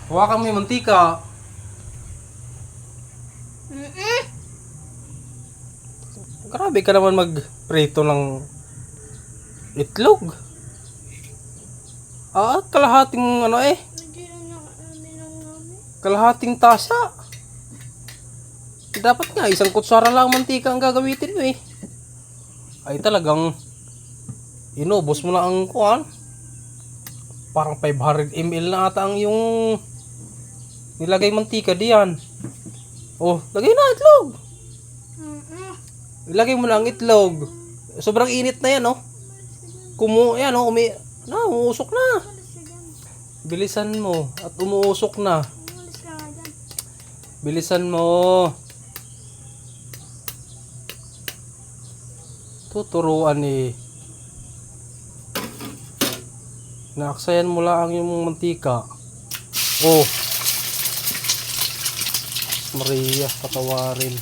Hawakan mo yung mantika. Grabe ka naman magprito ng itlog. Kalahating ano eh. Kalahating tasa. Dapat nga, isang kutsara lang mantika ang gagamitin mo eh. Ay talagang inubos mo na ang kuhan. Parang 500 ml na ata ang yung nilagay mantika diyan. Oh, lagay na itlog. Ilagay mo na ang itlog. Sobrang init na yan, oh. Yan, oh, umuusok na. Bilisan mo at umuusok na. Bilisan mo. Tuturuan eh. Naaksayan mo lang yung mantika. Oh. Maria, patawarin.